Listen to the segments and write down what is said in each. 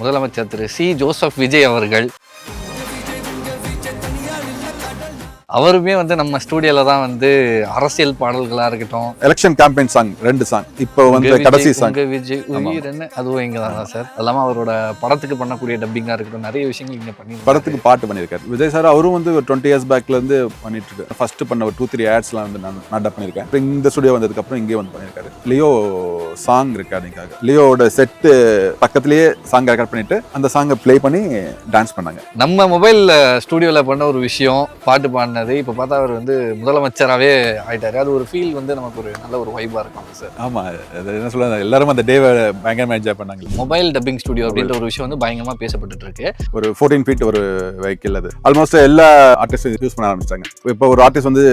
முதலமைச்சர் திரு C Joseph Vijay அவர்கள் அவருமே வந்து நம்ம ஸ்டூடியோல தான் வந்து அரசியல் பாடல்களா இருக்கட்டும், எலெக்ஷன் கேம்பெயின் சாங் 2 சாங் இப்போ வந்து கடைசி சாங் விஜய் உயிர் என்ன அதுவும் இங்க தான் சார். அதெல்லாம் அவரோட படத்துக்கு பண்ணக்கூடிய டப்பிங்கா இருக்கட்டும், நிறைய விஷயங்கள் இங்க பண்ணி படத்துக்கு பாட்டு பண்ணியிருக்காரு விஜய் சார். அவரும் வந்து ஒரு 20 years பேக்ல இருந்து பண்ணிட்டு இருக்காரு. ஃபர்ஸ்ட் பண்ண ஒரு 2-3 ஆட்ஸ்லாம் வந்து நான் டப் பண்ணியிருக்கேன். அப்புறம் இந்த ஸ்டுடியோ வந்ததுக்கு அப்புறம் இங்கே வந்து பண்ணியிருக்காரு. லியோ சாங் ரெக்கார்டிங்காக லியோட செட்டு பக்கத்துலயே சாங் ரெக்கார்ட் பண்ணிட்டு அந்த சாங்கை ப்ளே பண்ணி டான்ஸ் பண்ணாங்க. நம்ம மொபைல் ஸ்டுடியோல பண்ண ஒரு விஷயம் பாட்டு பாடினது இப்போ பார்த்தா அவர் வந்து முதலமைச்சராகவே ஆயிட்டாரு. அது ஒரு ஃபீல் வந்து நமக்கு ஒரு நல்ல ஒரு வைபா இருக்கும் சார். ஆமா, என்ன சொல்ல எல்லாரும் அந்த டேவை பயங்கரமா என்ஜாய் பண்ணாங்க. மொபைல் டப்பிங் ஸ்டுடியோ அப்படின்ற ஒரு விஷயம் வந்து பயங்கரமா பேசப்பட்டு இருக்கு. ஒரு 14 feet ஒரு வெஹிக்கிள். அது ஆல்மோஸ்ட் எல்லா ஆர்டிஸ்டும் யூஸ் பண்ண ஆரம்பிச்சிட்டாங்க. இப்போ ஒரு ஆர்டிஸ்ட் வந்து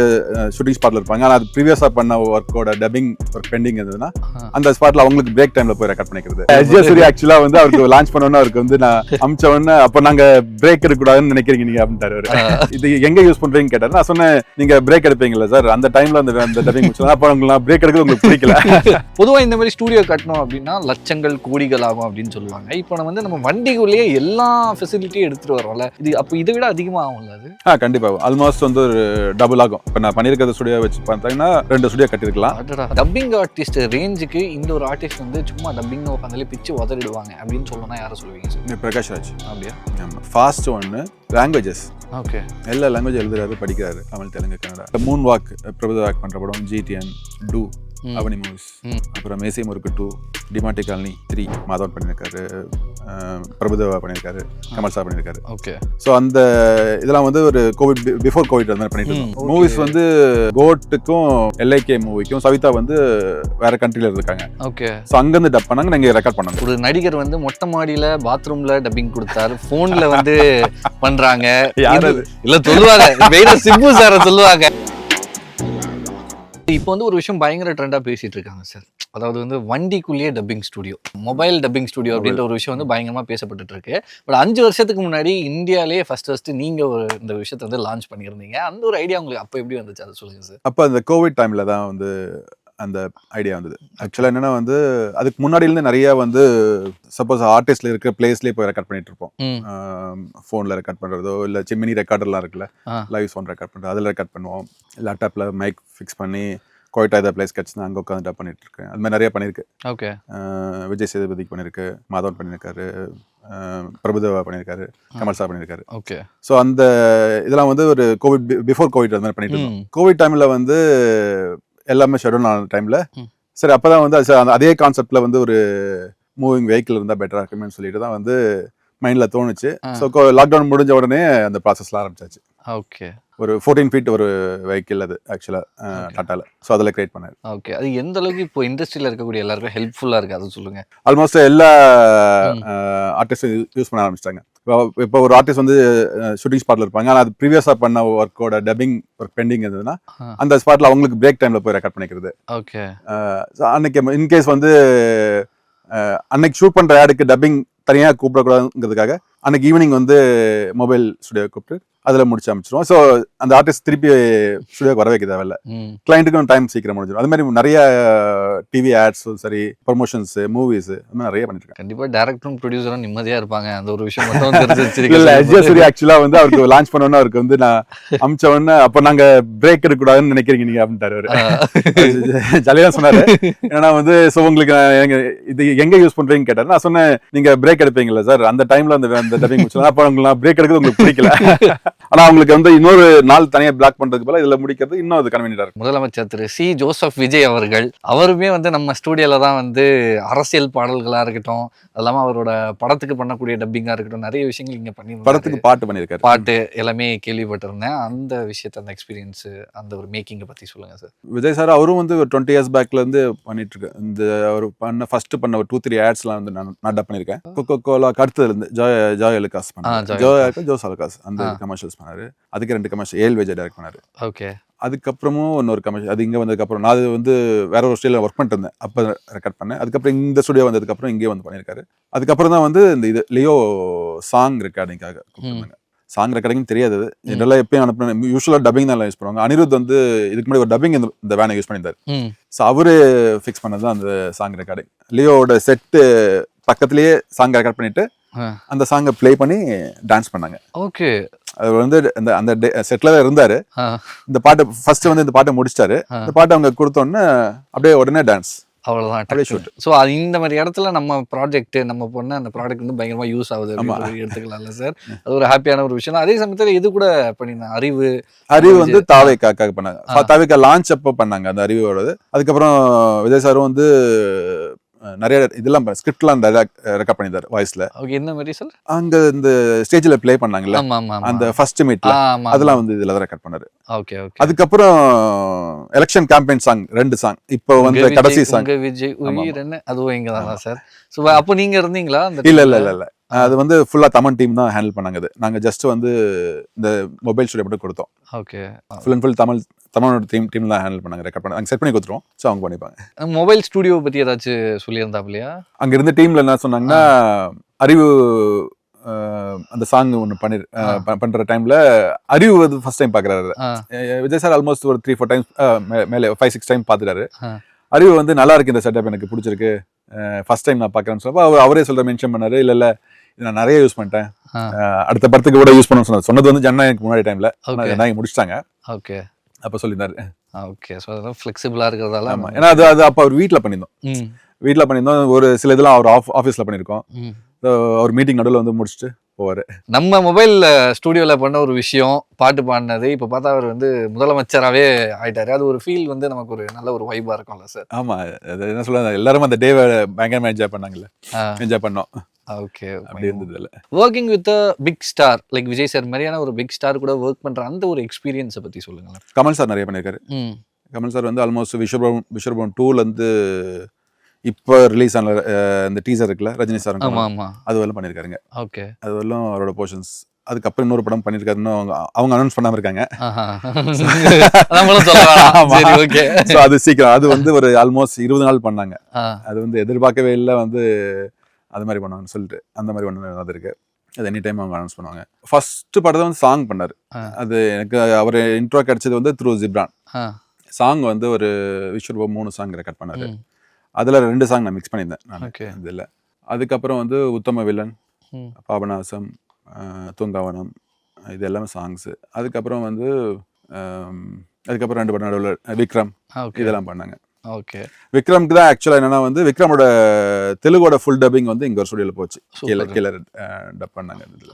ஷூட்டிங் ஸ்பாட்ல இருப்பாங்க, ஆனால் அது ப்ரீவியஸா பண்ண ஒர்க்கோட டப்பிங் ஒர்க் பெண்டிங் இருந்ததுன்னா அந்த ஸ்பாட்ல அவங்களுக்கு பிரேக் டைம்ல போய் ரெக்கார்ட் பண்ணிக்கிறது. அஜய் ஆக்சுவலா வந்து அவருக்கு லான்ச் பண்ணோன்னு அவருக்கு வந்து நான் அமிச்ச உடனே அப்போ நாங்க பிரேக் எடுக்கக்கூடாதுன்னு நினைக்கிறீங்க நீங்க அப்படின்ட்டாரு. இது எங்க யூஸ் பண்றீங்கன்னு கேட்டாரு. நான் சொன்னேன், நீங்க பிரேக் எடுப்பீங்கல்ல சார், அந்த டைம்ல அந்த டப்பிங் முடிச்சா அப்போ உங்களுக்கு பிரேக் எடுக்கிறது உங்களுக்கு பிடிக்கல. பொதுவா இந்த மாதிரி ஸ்டூடியோ கட்டணும் அப்படின்னா லட்சங்கள் கோடிகள் ஆகும் அப்படின்னு சொல்லுவாங்க. இப்போ நம்ம வண்டிக்குள்ளேயே எல்லா ஃபெசிலிட்டியும் எடுத்துட்டு வரோம்ல, இது அப்போ இதை விட அதிகமா ஆகும்ல அது? கண்டிப்பா ஆல்மோஸ்ட் வந்து ஒரு டபுள் ஆகும். இப்போ நான் பண்ணியிருக்கிற ஸ்டுடியோ வச்சு பார்த்தீங்கன்னா 2 ஸ்டுடியோ கட்டிருக்கலாம். டப்பிங் ஆர்டிஸ்ட் ரேஞ்சுக்கு இந்த ஒரு ஆர்டிஸ்ட் வந்து சும்மா டப்பிங் உட்காந்தாலே பிச்சு உதறிடுவாங்க அப்படின்னு சொல்லணும்னா யாரை சொல்லுவீங்க சார்? பிரகாஷ் ராஜ். அப்படியா? ஃபாஸ்ட் ஒன்று லாங்குவேஜஸ். ஓகே, எல்லா லாங்குவேஜ் எழுதுறாரு, படிக்கிறாரு. தமிழ், தெலுங்கு, கன்னடா. மூன் வாக் பிரபுதா வாக் பண்ற படம், GTN, டூ, அவனி மூவிஸ், அப்புறம் மேசி முருக்கு 2, டிமாட்டி காலனி 3 மாதவன் பண்ணியிருக்காரு, பிரபுதேவா பண்ணியிருக்காரு, கமல் சார் பண்ணியிருக்காரு. ஓகே, ஸோ அந்த இதெல்லாம் வந்து ஒரு கோவிட் பிஃபோர் கோவிட் வந்து பண்ணிட்டு இருக்கோம். மூவிஸ் வந்து கோட்டுக்கும் LIK மூவிக்கும் சவிதா வந்து வேற கண்ட்ரில இருக்காங்க. ஓகே, ஸோ அங்கேருந்து டப் பண்ணாங்க, நாங்கள் ரெக்கார்ட் பண்ணோம். ஒரு நடிகர் வந்து மொட்டை மாடியில பாத்ரூம்ல டப்பிங் கொடுத்தாரு, போன்ல வந்து பண்றாங்க. இல்ல சொல்லுவாங்க, சிம்பு சார சொல்லுவாங்க. இப்போ வந்து ஒரு விஷயம் பயங்கர ட்ரெண்டா பேசிட்டு இருக்காங்க சார். அதாவது வந்து வண்டிக்குள்ளேயே dubbing studio, mobile dubbing studio அப்படின்ற ஒரு விஷயம் வந்து பயங்கரமா பேசப்பட்டு இருக்கு. பட் 5 வருஷத்துக்கு முன்னாடி இந்தியாலேயே ஃபர்ஸ்ட் நீங்க இந்த விஷயத்தை வந்து லான்ச் பண்ணியிருந்தீங்க. அந்த ஒரு ஐடியா உங்களுக்கு அப்போ எப்படி வந்துச்சு, அதை சொல்லுங்க சார். அப்போ அந்த கோவிட் டைம்ல தான் வந்து அந்த ஐடியா வந்தது. ஆக்சுவலாக என்னன்னா வந்து அதுக்கு முன்னாடியிலேருந்து நிறைய வந்து சப்போஸ் ஆர்டிஸ்ட்ல இருக்கிற பிளேஸ்லேயே போய் ரெக்கார்ட் பண்ணிட்டு இருப்போம். ஃபோனில் ரெக்கார்ட் பண்ணுறதோ இல்லை மினி ரெக்கார்டர்லாம் இருக்குல்ல, லைவ் ஃபோன் ரெக்கார்ட் பண்ணுறது, அதில் ரெக்கார்ட் பண்ணுவோம். லேப்டாப்பில் மைக் ஃபிக்ஸ் பண்ணி கோயிட்டா ஏதாவது பிளேஸ் கிடச்சுன்னா அங்கே உட்காந்து டப் பண்ணிட்டு இருக்கேன். அது மாதிரி நிறைய பண்ணியிருக்கு. ஓகே, விஜய் சேதுபதிக்கு பண்ணியிருக்கு, மாதவன் பண்ணியிருக்காரு, பிரபுதேவா பண்ணியிருக்காரு, கமல் சார் பண்ணியிருக்காரு. ஓகே, ஸோ அந்த இதெல்லாம் வந்து ஒரு கோவிட் பிஃபோர் கோவிட் அது மாதிரி பண்ணிட்டு இருக்கோம். கோவிட் டைமில் வந்து எல்லாமே ஷெட்யூல் ஆன டைம்ல சரி அப்பதான் வந்து அதே கான்செப்ட்ல வந்து ஒரு மூவிங் வெஹிக்கிள் இருந்தா பெட்டரா இருக்குமேன்னு சொல்லிட்டு தான் வந்து மைண்ட்ல தோணுச்சு. ஸோ லாக்டவுன் முடிஞ்ச உடனே அந்த ப்ராசஸ்லாம் ஆரம்பிச்சாச்சு. ஓகே, ஒரு 14 feet ஒரு வெஹிக்கிள் அது ஆக்சுவலா டாட்டால. ஸோ அதில் கிரியேட் பண்ணாரு. ஓகே, அது எந்த அளவுக்கு இப்போ இண்டஸ்ட்ரியில் இருக்கக்கூடிய எல்லாருக்கும் ஹெல்ப்ஃபுல்லா இருக்கு, அதை சொல்லுங்க. ஆல்மோஸ்ட் எல்லா ஆர்டிஸ்டும் யூஸ் பண்ண ஆரம்பிச்சிட்டாங்க. இப்போ ஒரு ஆர்டிஸ்ட் வந்து ஷூட்டிங் ஸ்பாட்ல இருப்பாங்க, ஆனால் அது ப்ரீவியஸா பண்ண ஒர்க்கோட டப்பிங் ஒர்க் பெண்டிங் இருந்ததுன்னா அந்த ஸ்பாட்ல அவங்களுக்கு பிரேக் டைம்ல போய் ரெக்கார்ட் பண்ணிக்கிறது. ஓகே, அன்னைக்கு இன்கேஸ் வந்து அன்னைக்கு ஷூட் பண்ற ஆடுக்கு டப்பிங் தனியாக கூப்பிடக்கூடாதுங்கிறதுக்காக அன்னைக்கு ஈவினிங் வந்து மொபைல் ஸ்டுடியோ கூப்பிட்டு அதில் முடிச்சு அமைச்சிருவோம். ஸோ அந்த ஆர்டிஸ்ட் திருப்பி ஸ்டுடியோக்கு வர வைக்க தேவையில்ல, கிளைண்ட்டுக்கும் டைம் சீக்கிரம் முடிஞ்சிடும். அது மாதிரி நிறைய டிவி ஆட்ஸும் சரி, ப்ரொமோஷன்ஸ், மூவிஸ் அது மாதிரி நிறைய பண்ணிருக்கேன். கண்டிப்பா டேரக்டரும் ப்ரொடியூசரும் நிம்மதியா இருப்பாங்க. அந்த ஒரு விஷயம் மட்டும் தெரிஞ்சிருச்சு. இல்ல அஜய் ஆக்சுவலா வந்து அவருக்கு லான்ச் பண்ணோன்னு அவருக்கு வந்து நான் அமிச்ச உடனே அப்போ நாங்க பிரேக் எடுக்கக்கூடாதுன்னு நினைக்கிறீங்க நீங்க அப்படின்ட்டாரு. ஜாலியா சொன்னாரு. ஏன்னா வந்து ஸோ உங்களுக்கு இது எங்க யூஸ் பண்றீங்கன்னு கேட்டாரு. நான் சொன்னேன், நீங்க பிரேக் எடுப்பீங்கல்ல சார், அந்த டைம்ல அந்த டப்பிங் முடிச்சா அப்போ உங்களுக்கு பிரேக் எடுக்கிறது உங்களுக்கு பிடிக்கல. ஆனா அவங்களுக்கு வந்து இன்னொரு நாள் தனியா பிளாக் பண்றதுக்கு பதிலா இதுல முடிக்கிறது இன்னும் அது கன்வீனியன்ட்டா இருக்கும். முதலமைச்சர் திரு சி ஜோசப் விஜய் அவர்கள் அவருமே வந்து நம்ம ஸ்டூடியோல தான் வந்து அரசியல் பாடல்களா இருக்கட்டும், அதெல்லாம அவரோட படத்துக்கு பண்ணக்கூடிய டப்பிங்கா இருக்கட்டும், நிறைய விஷயங்கள் இங்க பண்ணி படத்துக்கு பாட்டு பண்ணியிருக்காரு. பாட்டு எல்லாமே கேள்விப்பட்டிருந்தேன். அந்த விஷயத்த, அந்த எக்ஸ்பீரியன்ஸ், அந்த ஒரு மேக்கிங்கை பத்தி சொல்லுங்க சார். விஜய் சார் அவரும் வந்து ஒரு 20 years பேக்ல இருந்து பண்ணிட்டு இருக்கு. இந்த அவர் ஃபர்ஸ்ட் பண்ண ஒரு 2-3 ஆட்ஸ்லாம் வந்து நான் டப் பண்ணியிருக்கேன். கொக்கோ கோலாக்கு அடுத்தது இருந்து ஜாய் அலுகாஸ் பண்ணாரு, ஜோஸ் அலுகாஸ் அந்த கமர்ஷியல்ஸ் பண்ணாரு. அதுக்கு 2 கமர்ஷியல் ஏல் விஜய் டைரக்ட் பண்ணாரு. ஓகே, அதுக்கப்புறமும் இன்னொரு கமர்ஷியல் அது இங்கே வந்ததுக்கப்புறம் நான் அது வந்து வேற ஒரு ஸ்டைலில் ஒர்க் பண்ணிட்டு இருந்தேன், அப்போ ரெக்கார்ட் பண்ணேன். அதுக்கப்புறம் இந்த ஸ்டுடியோ வந்ததுக்கப்புறம் இங்கே வந்து பண்ணியிருக்காரு. அதுக்கப்புறம் தான் வந்து இந்த இது லியோ சாங் ரெக்கார்டிங்காக கூப்பிட்டுருந்தாங்க. சாங் ரெக்கார்டிங் தெரியாது, இதெல்லாம் எப்பயும் அனுப்பின யூஸ்வலாக டப்பிங் தான் யூஸ் பண்ணுவாங்க. அனிருத் வந்து இதுக்கு முன்னாடி ஒரு டப்பிங் இந்த வேனை யூஸ் பண்ணியிருந்தாரு. ஸோ அவரு ஃபிக்ஸ் பண்ணது தான் அந்த சாங் ரெக்கார்டிங். லியோட செட்டு பக்கத்துலயே சாங் ரெக்கார்ட் பண்ணிட்டு அந்த சாங்கை ப்ளே பண்ணி டான்ஸ் பண்ணாங்க. ஓகே. அவர் வந்து அந்த செட்ல தான் இருந்தாரு. இந்த பாட்டு ஃபர்ஸ்ட் வந்து இந்த பாட்டை முடிச்சிட்டாரு. இந்த பாட்டை அவங்க கொடுத்தோன்னே அப்படியே உடனே டான்ஸ், அவ்வளவுதான். அப்படியே ஷூட். ஸோ அது இந்த மாதிரி இடத்துல நம்ம ப்ராஜெக்ட் நம்ம பண்ண அந்த ப்ராடக்ட் வந்து பயங்கரமா யூஸ் ஆகுது எடுத்துக்கலாம்ல சார். அது ஒரு ஹாப்பியான ஒரு விஷயம். அதே சமயத்தில் இது கூட பண்ணிருந்தாங்க அறிவு வந்து தாவேக்காக பண்ணாங்க. தாவேக்கா லான்ச் அப்போ பண்ணாங்க அந்த அறிவோடது. அதுக்கப்புறம் விஜய் சாரும் வந்து நிறைய இதெல்லாம் ஸ்கிரிப்ட்லாம் ரெக்கார்ட் பண்ணிருந்தாரு வாய்ஸ்ல. ஓகே. என்ன மாதிரி சார் அங்க இந்த ஸ்டேஜ்ல ப்ளே பண்ணாங்கல்ல அந்த ஃபர்ஸ்ட் மீட்ல, அதெல்லாம் வந்து இதுல தான் ரெக்கார்ட் பண்ணாரு. Okay okay. அதுக்கப்புறம் எலெக்ஷன் கேம்பெயின் சாங் 2 சாங் இப்போ வந்து கடைசி சாங் விஜய் உயிர் என்ன அதுவும் இங்க தான் சார். ஸோ அப்போ நீங்க இருந்தீங்களா? இல்ல அது வந்து ஃபுல்லா தமிழ் டீம் தான் ஹேண்டில் பண்ணாங்க. அது நாங்க ஜஸ்ட் வந்து இந்த மொபைல் ஸ்டுடியோ மட்டும் கொடுத்தோம். ஓகே. ஃபுல் அண்ட் ஃபுல் தமிழோட டீம் தான் ஹேண்டில் பண்ணாங்க. ரெக்கார்ட் பண்ணாங்க, செட் பண்ணி கொடுத்துருவோம். ஸோ அவங்க பண்ணிப்பாங்க. மொபைல் ஸ்டுடியோ பத்தி ஏதாச்சும் சொல்லியிருந்தாப்லையா? அங்க இருந்த டீம்ல என்ன சொன்னாங்கன்னா, அறிவு அந்த சாங் ஒன்று பண்ற டைம்ல அறிவு வந்து ஃபர்ஸ்ட் டைம் பாக்குறாரு. விஜய் சார் ஆல்மோஸ்ட் ஒரு 3-4 டைம்ஸ் மேலே 5-6 டைம் பாத்துட்டாரு. அறிவு வந்து நல்லா இருக்கு, இந்த செட்டப் எனக்கு பிடிச்சிருக்கு, ஃபர்ஸ்ட் டைம் நான் பாக்குறேன்னு சொல்ல அவரே சொல்ற மென்ஷன் பண்ணாரு. இல்ல நான் நிறைய யூஸ் பண்ணிட்டேன், அடுத்த படத்துக்கு கூட யூஸ் பண்ண சொன்னது வந்து ஜனநாயகம் முன்னாடி டைம்ல ஜனநாயகம் முடிச்சிட்டாங்க. ஓகே. அப்ப சொல்லியிருந்தாரு. ஓகே. ஸோ அதெல்லாம் ஃப்ளெக்சிபிளா இருக்கிறதால. ஆமா, ஏன்னா அது அப்போ அவர் வீட்டில் பண்ணியிருந்தோம். ஒரு சில இதெல்லாம் அவர் ஆஃபீஸில் பண்ணியிருக்கோம். அவர் மீட்டிங் நடுவில் வந்து முடிச்சுட்டு போவார். நம்ம மொபைல் ஸ்டூடியோவில் பண்ண ஒரு விஷயம் பாட்டு பாடினது இப்போ பார்த்தா அவர் வந்து முதலமைச்சராகவே ஆயிட்டாரு. அது ஒரு ஃபீல் வந்து நமக்கு ஒரு நல்ல ஒரு வைபாக இருக்கும்ல சார். ஆமாம், அது என்ன சொல்ல, எல்லாரும் அந்த டேவை பயங்கரமாக என்ஜாய் பண்ணாங்கல்ல, என்ஜாய் பண்ணோம். ஓகே. அப்படி இருந்தது இல்லை. Working with big star like Vijay sir மாதிரியான ஒரு பிக் ஸ்டார் கூட ஒர்க் பண்ற அந்த ஒரு எக்ஸ்பீரியன்ஸை பத்தி சொல்லுங்களேன். கமல் சார் நிறைய பண்ணியிருக்காரு. கமல் சார் வந்து ஆல்மோஸ்ட் விஸ்வரூபம் 2லேருந்து இப்போ ரிலீஸ் ஆன இந்த டீசர் இருக்குல்ல ரஜினி சார், அது வரலாம் பண்ணியிருக்காருங்க. ஓகே. அது வரலாம் அவரோட போர்ஷன்ஸ். அதுக்கப்புறம் இன்னொரு படம் பண்ணியிருக்காருன்னு அவங்க அனௌன்ஸ் பண்ணாம இருக்காங்க. அது சீக்கிரம், அது வந்து ஒரு ஆல்மோஸ்ட் 20 நாள் பண்ணாங்க. அது வந்து எதிர்பார்க்கவே இல்லை வந்து அது மாதிரி பண்ணுவாங்கன்னு சொல்லிட்டு அந்த மாதிரி ஒன்று இருக்கு. அது எனி டைம் அவங்க அனௌன்ஸ் பண்ணுவாங்க. ஃபர்ஸ்ட் படத்தை வந்து சாங் பண்ணாரு. அது எனக்கு அவர் இன்ட்ரோ கிடைச்சது வந்து த்ரூ ஜிப்ரான். சாங் வந்து ஒரு விஸ்வரூபம் 3 சாங் ரெக்கார்ட் பண்ணாரு. அதுல 2 சாங் நான் மிக்ஸ் பண்ணியிருந்தேன் நான் இதில். அதுக்கப்புறம் வந்து உத்தம வில்லன், பாபநாசம், தூங்காவனம், இது எல்லாமே சாங்ஸு. அதுக்கப்புறம் வந்து அதுக்கப்புறம் 2 படம் நடுவில் விக்ரம், இதெல்லாம் பண்ணாங்க. ஓகே. விக்ரம்க்கு தான் ஆக்சுவலாக என்னன்னா வந்து விக்ரமோட தெலுங்கோட ஃபுல் டப்பிங் வந்து இங்கே ஒரு ஸ்டுடியோவில் போச்சு. கீழே டப் பண்ணாங்க இதில்.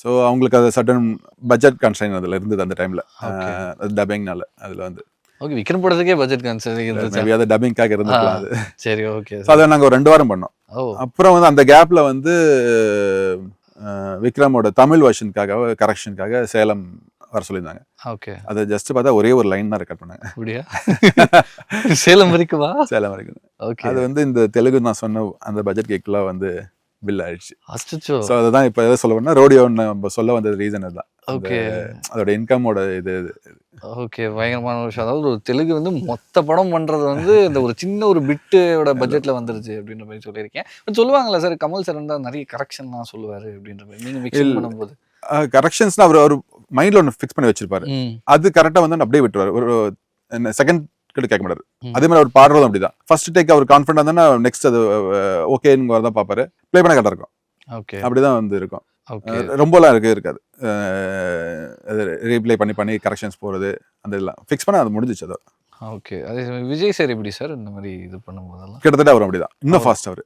ஸோ அவங்களுக்கு அது சடன் பட்ஜெட் கன்ஸ்ட்ரைன் அதில் இருந்தது அந்த டைமில் டப்பிங்னால. அதில் வந்து ஓகே, விக்ரம் படத்துக்கே பட்ஜெட் கன்ஸ்ட்ரைன் இருந்துச்சு, அது டப்பிங்காக இருந்துக்கலாம் அது. சரி, ஓகே. ஸோ அதை நாங்கள் ஒரு 2 வாரம் பண்ணோம். அப்புறம் வந்து அந்த கேப்பில் வந்து விக்ரமோட தமிழ் வெர்ஷனுக்காக கரெக்ஷனுக்காக சேலம் வர சொல்லியிருந்தாங்க. ஓகே. அதை ஜஸ்ட் பார்த்தா ஒரே ஒரு லைன் தான் ரெக்கார்ட் பண்ணாங்க. அப்படியா? சேலம் வரைக்குமா? சேலம் வரைக்கும். ஓகே. அது வந்து இந்த தெலுங்கு நான் சொன்ன அந்த பட்ஜெட் கேக்குலாம் வந்து பில் ஆயிடுச்சு. ஸோ அதுதான் இப்போ எதை சொல்ல வேணா ரோடியோ நம்ம சொல்ல வந்தது ரீசன் அதுதான். ஓகே. அதோட இன்கமோட இது. ஓகே, பயங்கரமான விஷயம். அதாவது ஒரு தெலுங்கு வந்து மொத்த படம் பண்றது வந்து இந்த ஒரு சின்ன ஒரு பிட்டோட பட்ஜெட்ல வந்துருச்சு அப்படின்ற மாதிரி சொல்லியிருக்கேன். சொல்லுவாங்கல்ல சார், கமல் சார் வந்து நிறைய கரெக்ஷன்லாம் சொல்லுவாரு அப்படின்ற மாதிரி நீங்க மிக்ஸ் பண்ணும்போது கரெக்ஷன்ஸ்னா அவர் மைண்ட்ல ஒன்று ஃபிக்ஸ் பண்ணி வச்சிருப்பாரு. அது கரெக்டாக வந்து அப்படியே விட்டுருவாரு. ஒரு செகண்ட் கிட்ட கேட்க மாட்டாரு. அதே மாதிரி அவர் பாடுறதும் அப்படிதான். ஃபர்ஸ்ட் டேக் அவர் கான்ஃபிடன்ட் இருந்தா நெக்ஸ்ட் அது ஓகேன்னு தான் பார்ப்பாரு. ப்ளே பண்ண கரெக்டாக இருக்கும். ஓகே. அப்படிதான் வந்து இருக்கும். ரொம்பலாம் இருக்காது. ரீப்ளே பண்ணி கரெக்ஷன்ஸ் போறது அந்த இதெல்லாம் ஃபிக்ஸ் பண்ண அது முடிஞ்சிச்சு. அதோ ஓகே. அதே விஜய் சார் எப்படி சார் இந்த மாதிரி இது பண்ணும்போதெல்லாம் கிட்டத்தட்ட அவர் அப்படிதான், இன்னும் ஃபாஸ்ட். அவர்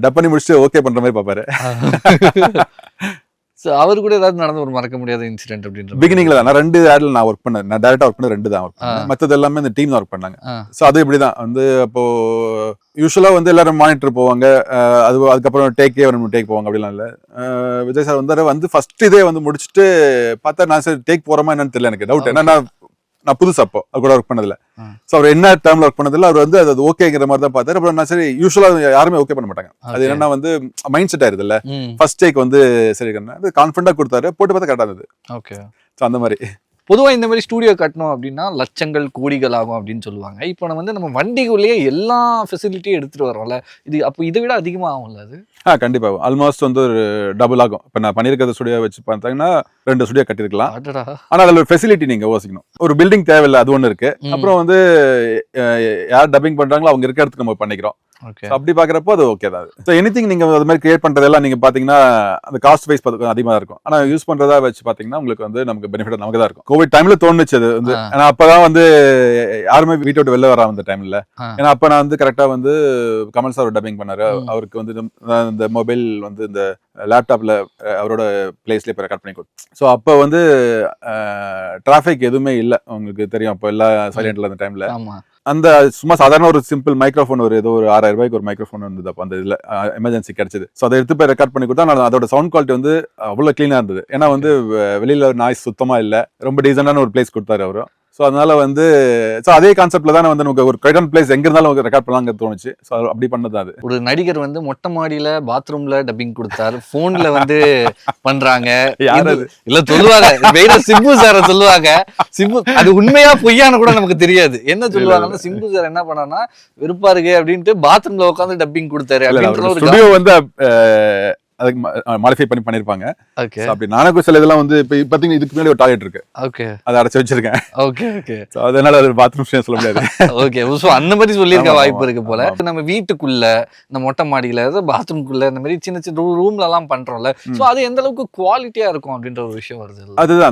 டப் பண்ணி முடிச்சுட்டு ஓகே பண்ற மாதிரி பார்ப்பாரு. அவர் கூட ஏதாவது நடந்து ஒரு மறக்க முடியாத இன்சிடென்ட் அப்படின்ற பிகினிங்ல தான். நான் 2 ஆட்ல நான் ஒர்க் பண்ணேன். நான் டைரக்டா ஒர்க் பண்ண 2 தான் ஒர்க் பண்ணேன். மற்றது எல்லாமே இந்த டீம் தான் ஒர்க் பண்ணாங்க. ஸோ அது இப்படிதான் வந்து அப்போ யூஸ்வலா வந்து எல்லாரும் மானிட்டர் போவாங்க. அதுக்கப்புறம் டேக் போவாங்க. அப்படிலாம் இல்லை. விஜய் சார் வந்து ஃபர்ஸ்ட் இதே வந்து முடிச்சுட்டு பார்த்தா நான் சரி டேக் போறோமா என்னன்னு தெரியல. எனக்கு டவுட் என்னன்னா நான் புதுசு அப்போ அது கூட ஒர்க் பண்ணதில்ல. ஸோ அவர் என்ன டைம்ல ஒர்க் பண்ணதில்ல. அவர் வந்து அது ஓகேங்கிற மாதிரி தான் பார்த்தாரு. அப்புறம் நான் சரி யூஸ்வலா யாருமே ஓகே பண்ண மாட்டாங்க. அது என்னன்னா வந்து மைண்ட் செட் ஆயிருது இல்ல. ஃபர்ஸ்ட் டேக் வந்து சரி கான்ஃபிடண்டா கொடுத்தாரு. போட்டு பார்த்தா கரெக்டா இருந்தது. ஓகே. ஸோ அந்த மாதிரி பொதுவாக இந்த மாதிரி ஸ்டூடியோ கட்டணும் அப்படின்னா லட்சங்கள் கோடிகள் ஆகும் அப்படின்னு சொல்லுவாங்க. இப்போ நம்ம வண்டிக்குள்ளேயே எல்லா ஃபெசிலிட்டியும் எடுத்துட்டு வரோம்ல, இது அப்போ இதை விட அதிகமாக ஆகும்ல அது? கண்டிப்பாக ஆல்மோஸ்ட் வந்து ஒரு டபுள் ஆகும். இப்போ நான் பண்ணியிருக்கிற ஸ்டுடியோ வச்சு பார்த்தாங்கன்னா 2 ஸ்டுடியோ கட்டிருக்கலாம். ஆனால் அதில் ஒரு ஃபெசிலிட்டி நீங்கள் யோசிக்கணும். ஒரு பில்டிங் தேவையில்லை, அது ஒன்று இருக்கு. அப்புறம் வந்து யார் டப்பிங் பண்றாங்களோ அவங்க இருக்க இடத்துக்கு நம்ம பண்ணிக்கிறோம். ஓகே. அப்படி பாக்குறப்போ அது ஓகே தான். ஸோ எனிதிங் நீங்க அது மாதிரி கிரியேட் பண்றதெல்லாம் நீங்க பாத்தீங்கன்னா அந்த காஸ்ட் வைஸ் அதிகமா இருக்கும். ஆனா யூஸ் பண்றதா வச்சு பாத்தீங்கன்னா உங்களுக்கு வந்து நமக்கு பெனிஃபிட் நமக்கு தான் இருக்கும். கோவிட் டைம்ல தோணுச்சு அது வந்து, ஏன்னா அப்பதான் வந்து யாருமே வீட்டை விட்டு வெளில வரா அந்த டைம்ல. ஏன்னா அப்ப நான் வந்து கரெக்டா வந்து கமல் சார் டப்பிங் பண்ணாரு. அவருக்கு வந்து இந்த மொபைல் வந்து இந்த லேப்டாப்ல அவரோட பிளேஸ்ல இப்போ ரெக்கார்ட் பண்ணி கொடுத்து. ஸோ அப்போ வந்து டிராஃபிக் எதுவுமே இல்லை, உங்களுக்கு தெரியும். அப்போ எல்லாம் சைலண்ட்ல அந்த டைம்ல அந்த சும்மா சாதாரண ஒரு சிம்பிள் மைக்ரோஃபோன் ஒரு ஏதோ ஒரு 6000 ரூபாய்க்கு ஒரு மைக்ரோஃபோன் இருந்தது. அப்போ அந்த இதில் எமர்ஜென்சி கிடைச்சது. ஸோ அதை எடுத்து போய் ரெக்கார்ட் பண்ணி கொடுத்தா அதோட சவுண்ட் குவாலிட்டி வந்து அவ்வளோ கிளீனாக இருந்தது. ஏன்னா வந்து வெளியில நாய்ஸ் சுத்தமா இல்லை, ரொம்ப டீசெண்டான ஒரு பிளேஸ் கொடுத்தாரு அவரு. ஸோ அதனால வந்து அதே கான்செப்ட்ல தான் வந்து நமக்கு ஒரு கைடன் பிளேஸ் எங்க இருந்தாலும் ரெக்கார்ட் பண்ணலாங்க தோணுச்சு. ஸோ அப்படி பண்ணது அது. ஒரு நடிகர் வந்து மொட்டை மாடியில பாத்ரூம்ல டப்பிங் கொடுத்தாரு, போன்ல வந்து பண்றாங்க. இல்ல சொல்லுவாங்க, சிம்பு சார சொல்லுவாங்க. சிம்பு அது உண்மையா பொய்யான்னு கூட நமக்கு தெரியாது. என்ன சொல்லுவாங்கன்னா, சிம்பு சார் என்ன பண்ணான்னா வெறுப்பா இருக்கு அப்படின்ட்டு பாத்ரூம்ல உட்காந்து டப்பிங் கொடுத்தாரு. ஸ்டுடியோ வந்து அதுக்கு மாடிஃபை பண்ணிருப்பாங்க. அப்படி நானும் சில இதெல்லாம் வந்து இப்ப பாத்தீங்கன்னா இதுக்கு முன்னாடி ஒரு டாய்லெட் இருக்கு. ஓகே. அதை அடைச்சு வச்சிருக்கேன். Okay okay. அதனால அது பாத்ரூம் சொல்ல முடியாது. ஓகே. சோ அந்த மாதிரி சொல்லிருக்க வாய்ப்பு இருக்கு போல. நம்ம வீட்டுக்குள்ள இந்த மொட்டை மாடியில பாத்ரூம்குள்ள இந்த மாதிரி சின்ன சின்ன ரூம்ல எல்லாம் பண்றோம்ல, சோ அது எந்த அளவுக்கு குவாலிட்டியா இருக்கும் அப்படின்ற ஒரு விஷயம் வருது. அதுதான்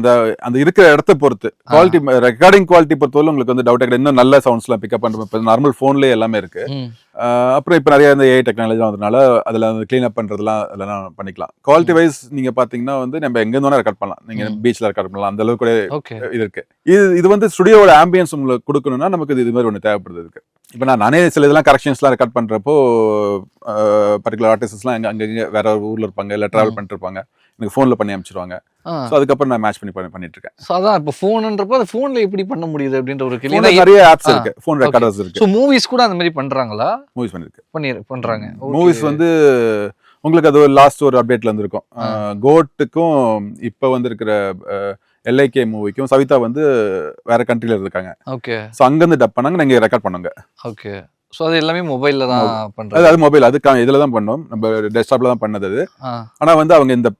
அந்த இருக்கிற இடத்தை பொறுத்து குவாலிட்டி, ரெக்கார்டிங் குவாலிட்டி பொறுத்தவரை உங்களுக்கு வந்து டவுட் கிடையாது. இன்னும் நல்ல சவுண்ட்ஸ் எல்லாம் பிக்கப் பண்றோம். இப்ப நார்மல் போன்லயே எல்லாமே இருக்கு. அப்புறம் இப்ப நிறைய இந்த ஏஐ டெக்னாலஜி வந்ததுனால அதுல கிளீன் அப் பண்றதுலாம் அதெல்லாம் பண்ணிக்கலாம். குவாலிட்டி வைஸ் நீங்க பாத்தீங்கன்னா வந்து நம்ம எங்க இருந்தாலும் ரெக்கார்ட் பண்ணலாம். நீங்க பீச்ல ரெக்கார்ட் பண்ணலாம், அந்த அளவுக்கு இது இருக்கு. இது வந்து ஸ்டுடியோட ஆம்பியன்ஸ் உங்களுக்கு கொடுக்கணும்னா நமக்கு இது மாதிரி ஒண்ணு தேவைப்படுது இருக்கு. இப்ப நானே சில இதெல்லாம் கரெக்ஷன்ஸ்லாம் ரெக்கார்ட் பண்றப்போ பர்டிகுலர் ஆர்டிஸ்ட்லாம் அங்க வேற ஒரு ஊர்ல இருப்பாங்க, இல்ல டிராவல் பண்ணிட்டு இருப்பாங்க, எனக்கு போன்ல பண்ணி அனுப்பிச்சிருவாங்க. அதுக்கப்புறம் நான் மேட்ச் பண்ணிட்டு இருக்கேன். அதான் இப்போ போன்ன்றப்போ அது போன்ல எப்படி பண்ண முடியுது அப்படின்ற ஒரு கேள்வி. நிறைய ஆப்ஸ் இருக்கு, போன் ரெக்கார்டர்ஸ் இருக்கு. சோ மூவிஸ் கூட அந்த மாதிரி பண்றாங்களா? மூவிஸ் பண்றாங்க. மூவிஸ் வந்து உங்களுக்கு அது லாஸ்ட் ஒரு அப்டேட்ல இருந்திருக்கும். கோட்டுக்கும் இப்ப வந்து இருக்கிற எல்ஐகே மூவிக்கும் சவிதா வந்து வேற கண்ட்ரில இருக்காங்க. ஓகே. சோ அங்க இருந்து டப் பண்ணாங்க, நீங்க ரெக்கார்ட் பண்ணுங்க. ஓகே. சோ அது எல்லாமே மொபைல்ல தான் பண்றாங்க. அது மொபைல் இதுல தான் பண்ணோம், நம்ம டெஸ்க்டாப்ல தான் பண்ணது அது. ஆனா வந்து அவங்க இந்த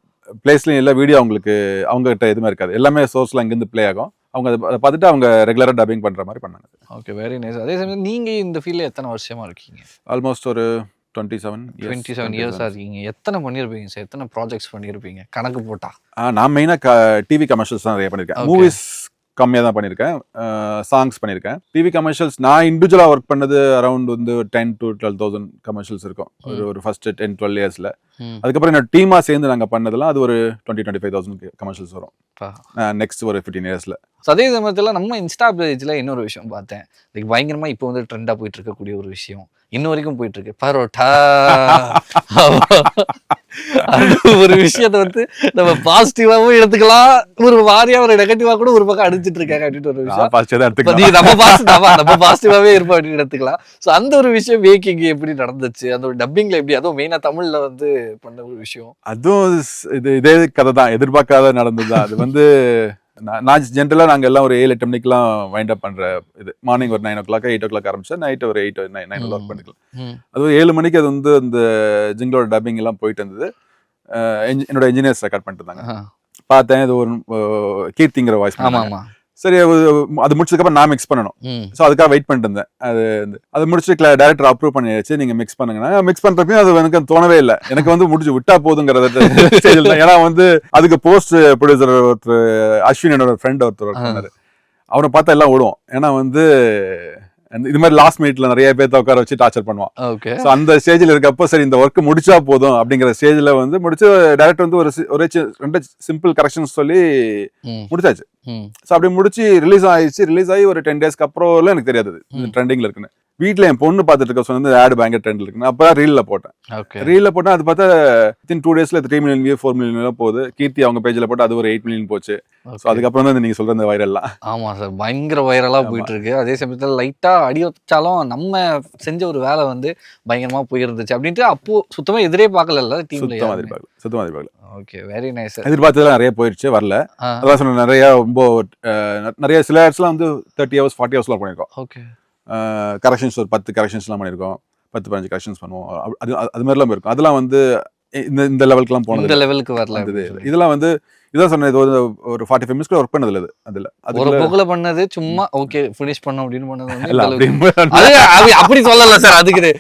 பிளேஸ்லயும் இல்ல, வீடியோ அவங்களுக்கு அவங்க கிட்ட எதுவுமே இருக்காது. எல்லாமே சோர்ஸ்ல அங்க இருந்து பிளே ஆகும். அவங்க அதை பார்த்துட்டு அவங்க ரெகுலரா டப்பிங் பண்ற மாதிரி பண்ணாங்க. Okay, very nice. அதே சமயம் நீங்க இந்த ஃபீல்ட்ல எத்தனை வருஷமா இருக்கீங்க? ஆல்மோஸ்ட் ஒரு 27 இயர்ஸா இருக்கீங்க. எத்தனை பண்ணிருப்பீங்க சார்? எத்தனை ப்ராஜெக்ட்ஸ் பண்ணிருப்பீங்க கணக்கு போட்டா? நான் மெயினா டிவி கமர்ஷியல்ஸ் தான் நிறைய பண்ணிருக்கேன். மூவிஸ் கம்மியாக தான் பண்ணியிருக்கேன், சாங்ஸ் பண்ணியிருக்கேன். டிவி கமர்ஷியல்ஸ் நான் இண்டிவிஜுவலாக ஒர்க் பண்ணது அரௌண்ட் வந்து 10,000 to 12,000 கமர்ஷியல்ஸ் இருக்கும் ஒரு ஃபர்ஸ்ட் 10-12 இயர்ஸ்ல. அதுக்கப்புறம் என்னோட டீமா சேர்ந்து நாங்கள் பண்ணதெல்லாம் அது ஒரு 20,000-25,000 கமர்ஷியல்ஸ் வரும் நெக்ஸ்ட் ஒரு 15 இயர்ஸ்ல. அதே சமயத்தில் நம்ம இன்ஸ்டா பேஜ்ல இன்னொரு விஷயம் பார்த்தேன், லைக் பயங்கரமா இப்போ வந்து ட்ரெண்டா போயிட்டு இருக்கக்கூடிய ஒரு விஷயம், இன்ன வரைக்கும் போயிட்டு இருக்கு, பரோட்டா. ஒரு விஷயத்த வந்து நம்ம பாசிட்டிவாவும் எடுத்துக்கலாம், ஒரு வாரியா ஒரு நெகட்டிவா கூட ஒரு பக்கம் அடிச்சிட்டு இருக்காங்க அப்படின்னு ஒரு விஷயம். நம்ம பாசிட்டிவாவே இருப்போம் அப்படின்னு எடுத்துக்கலாம். சோ அந்த ஒரு விஷயம் மேக்கிங் எப்படி நடந்துச்சு, அந்த ஒரு டப்பிங்ல எப்படி, அதுவும் மெயினா தமிழ்ல வந்து பண்ண ஒரு விஷயம், அதுவும் இதே கதை தான், எதிர்பார்க்காத நடந்ததுதான். அது வந்து நான் ஜென்ரலா நாங்க எல்லாம் ஒரு 7-8 மணிக்கெல்லாம் வைண்ட் அப் பண்ற இது. மார்னிங் ஒரு 9 o'clock 8 o'clock ஆரம்பிச்சா நைட் ஒரு 8-9 o'clock பண்ணிக்கலாம். அது 7 மணிக்கு அது வந்து அந்த ஜிங்களோட டப்பிங் எல்லாம் போயிட்டு இருந்தது. என்னோட இன்ஜினியர்ஸ் ரெக்கார்ட் பண்ணிட்டு இருந்தாங்க. பார்த்தேன், இது ஒரு கீர்த்திங்கிற வாய்ஸ். சரி, அது முடிச்சதுக்கப்புறம் நான் மிக்ஸ் பண்ணணும். ஸோ அதுக்காக வெயிட் பண்ணிட்டு இருந்தேன். அது முடிச்சுட்டு டேரக்டர் அப்ரூவ் பண்ணி வச்சு நீங்க மிக்ஸ் பண்ணுங்கன்னா, மிக்ஸ் பண்றப்பையும் அது எனக்கு தோணவே இல்லை. எனக்கு வந்து முடிச்சு விட்டா போதுங்கிறத ஸ்டேஜில் தான். ஏன்னா வந்து அதுக்கு போஸ்ட் ப்ரொடியூசர் ஒருத்தர் அஸ்வின், என்னோட ஃப்ரெண்ட் ஒருத்தர் ஒர்க் பண்ணாரு. அவனை பார்த்தா எல்லாம் ஓடுவோம். ஏன்னா வந்து இது மாதிரி லாஸ்ட் மினிட்ல நிறைய பேர்த்த உட்கார வச்சு டார்ச்சர் பண்ணுவான். ஸோ அந்த ஸ்டேஜில் இருக்கப்போ சரி இந்த ஒர்க் முடிச்சா போதும் அப்படிங்கிற ஸ்டேஜில் வந்து முடிச்சு டேரக்டர் வந்து ஒரு 2 சிம்பிள் கரெக்ஷன்ஸ் சொல்லி முடிச்சாச்சு. ஸோ அப்படி முடிச்சு ரிலீஸ் ஆகி ஒரு 10 days அப்புறம் எனக்கு தெரியாது ட்ரெண்டிங்ல இருக்குன்னு. வீட்டில் என் பொண்ணு பார்த்துட்டு இருக்க சொன்னது ஆட் பயங்கர ட்ரெண்ட்ல இருக்குன்னு. அப்போ ரீல்ல போட்டேன். ரீல்ல போட்டேன், அது பார்த்தா வித்தின் 2 daysல 3 million view 4 million போகுது. கீர்த்தி அவங்க பேஜ்ல போட்டு அது ஒரு 8 million போச்சு. ஸோ அதுக்கப்புறம் தான் நீங்க சொல்ற இந்த வைரல்லாம். ஆமா சார், பயங்கர வைரலா போயிட்டு இருக்கு. அதே சமயத்தில் லைட்டா அடி வச்சாலும் நம்ம செஞ்ச ஒரு வேலை வந்து பயங்கரமா போயிருந்துச்சு அப்படின்ட்டு அப்போ சுத்தமா எதிரே பார்க்கல டீம்ல. சுத்தமா எதிர்பார்க்கல. Okay, very nice. எதிர்பார்த்ததுலாம் நிறைய போயிடுச்சு, வரல. அதான் சொன்ன நிறைய ரொம்ப நிறைய சில ஆட்ஸ்லாம் வந்து 30 hours 40 hours பண்ணியிருக்கோம். ஓகே. கரெக்ஷன்ஸ் ஒரு 10 கரெக்ஷன்ஸ்லாம் பண்ணியிருக்கோம், 10-15 கரெக்ஷன்ஸ் பண்ணுவோம். அது மாதிரிலாம் இருக்கும். அதெல்லாம் வந்து இந்த லெவலுக்குலாம் போனது, இந்த லெவலுக்கு வரல. இதெல்லாம் வந்து இதான் சொன்னேன், இது ஒரு 45 மினிட்ஸ்ல ஒர்க் பண்ணதுல அதுல ஒரு போக்குல பண்ணது சும்மா ஓகே ஃபினிஷ் பண்ணோம் அப்படின்னு பண்ணது வந்து இல்ல இந்த அப்படி அளவுக்கு- அது அப்படி சொல்லல சார். அதுக்கு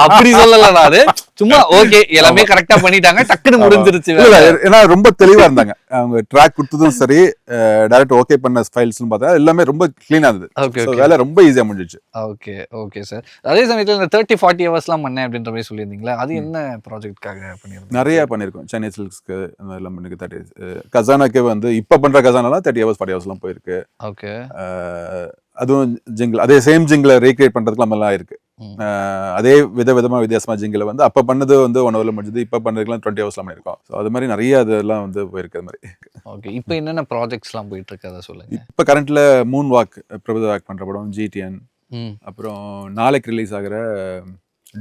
அப்படி சொல்லல நானு. சும்மா ஓகே எல்லாமே கரெக்டா பண்ணிட்டாங்க, டக்குன்னு முடிஞ்சிருச்சு. இல்ல ஏன்னா ரொம்ப தெளிவா இருந்தாங்க. அவங்க ட்ராக் கொடுத்ததும் சரி, டைரக்ட் ஓகே பண்ண ஃபைல்ஸ்னு பார்த்தா எல்லாமே ரொம்ப கிளீனா இருந்தது. ஓகே So, ஓகே வேலை ரொம்ப ஈஸியா முடிஞ்சிச்சு. Okay okay sir. அதே சமயத்துல இந்த 30-40 ஹவர்ஸ்லாம் பண்ணேன் அப்படின்ற மாதிரி சொல்லியிருந்தீங்களா, அது என்ன ப்ராஜெக்ட்காக பண்ணியிருந்தீங்க? நிறைய பண்ணிருக்கோம். சென்னை சில்க்ஸ்க்கு அந்த மாதிரி எல்லாம் பண்ணிருக்கு. 30 கசானாக்கு வந்து இப்ப பண்ற கசானாலாம் 30 ஹவர்ஸ் 40 ஹவர்ஸ்லாம் போயிருக்கு. ஓகே அதுவும் ஜிங்கிள் அதே சேம் ஜிங்கிளை ரீக்ரியேட் பண்றதுக்கு நம்ம எல்லாம் இருக்கு. அதே விதமா வித்தியாசமா ஜிங்கிளை வந்து அப்ப பண்ணது வந்து 1 ஹவர்ல முடிஞ்சது, இப்ப பண்ணதுக்குலாம் 20 ஹவர்ஸ்லாம் பண்ணிருக்கோம். ஸோ அது மாதிரி நிறைய அதெல்லாம் வந்து போயிருக்கு. அது மாதிரி ஓகே. இப்போ என்னென்ன ப்ராஜெக்ட்ஸ்லாம் போயிட்டு இருக்கு அதை சொல்லுங்க. இப்ப கரண்ட்ல மூன் வாக் பிரபுதா வாக் பண்ற படம் GTN, ம் அப்புறம் நாளைக்கு ரிலீஸ் ஆகிற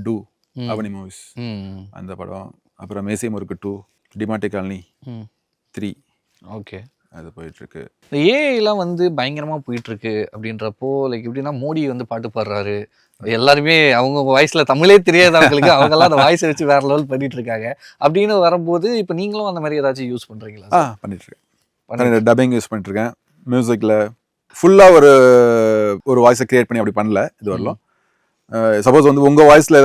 டூ ம். அவனி மூவிஸ் ம் அந்த படம், அப்புறம் மேசி முருக்கு 2, டிமாட்டி காலனி ம் 3 ஓகே. அது போயிட்டு இருக்கு. இந்த ஏஐலாம் வந்து பயங்கரமா போயிட்டு இருக்கு அப்படின்றப்போ லைக் எப்படின்னா மோடி வந்து பாட்டு பாடுறாரு, எல்லாருமே அவங்க வாய்ஸ்ல தமிழே தெரியாது அவங்களுக்கு, அவங்கெல்லாம் அந்த வாய்ஸை வச்சு வேற லெவல் பண்ணிட்டு இருக்காங்க. அப்படின்னு வரும்போது இப்போ நீங்களும் அந்த மாதிரி ஏதாச்சும் யூஸ் பண்றீங்களா சார்? பண்ணிட்டு இருக்கேன். டப்பிங் யூஸ் பண்ணிட்டு இருக்கேன். மியூசிக்ல ஃபுல்லா ஒரு வாய்ஸை கிரியேட் பண்ணி அப்படி பண்ணல இது வரலாம். சப்போஸ் வந்து உங்க வாய்ஸ்ல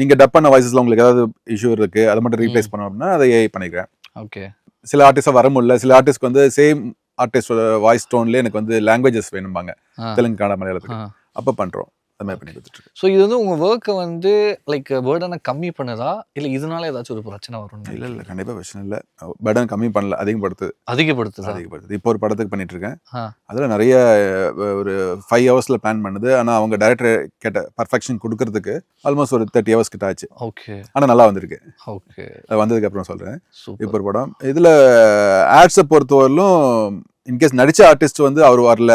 நீங்க டப் பண்ண வாய்ஸ்ல உங்களுக்கு ஏதாவது இஷ்யூ இருக்கு, அதை மட்டும் ரீப்ளேஸ் பண்ணோம் அப்படின்னா அதை ஏஐ பண்ணிக்கிறேன். ஓகே. சில ஆர்டிஸ்ட் வர முடியல, சில ஆர்டிஸ்ட் வந்து சேம் ஆர்டிஸ்டோட வாய்ஸ் டோன்ல எனக்கு வந்து லாங்குவேஜஸ் வேணும்பாங்க, தெலுங்கு கன்னடா மலையாளத்துக்கு, அப்ப பண்றோம். அது மாதிரி பண்ணி கொடுத்துட்டு இருக்கேன். ஸோ இது வந்து உங்க ஒர்க்கை வந்து லைக் பேர்டனை கம்மி பண்ணுதா இல்லை இதனால ஏதாச்சும் ஒரு பிரச்சனை வரும்? இல்ல கண்டிப்பா பிரச்சனை இல்ல. பட்டன் கம்மி பண்ணல, அதிகப்படுத்துது. அதிகப்படுத்துது. இப்போ ஒரு படத்துக்கு பண்ணிட்டு இருக்கேன். ஆ. அதுல நிறைய ஒரு 5 ஹவர்ஸ்ல பிளான் பண்ணுது. ஆனா அவங்க டைரக்டர் கேட்ட பர்ஃபெக்ஷன் கொடுக்கறதுக்கு ஆல்மோஸ்ட் ஒரு 30 ஹவர்ஸ் கிட்ட ஆச்சு. ஓகே ஆனா நல்லா வந்திருக்கு. ஓகே அது வந்ததுக்கு அப்புறம் சொல்றேன். சூப்பர். இப்போ ஒரு படம் இதுல ஆட்ஸை பொறுத்தவரையிலும் இன்கேஸ் நடிச்ச ஆர்டிஸ்ட் வந்து அவர் வரல,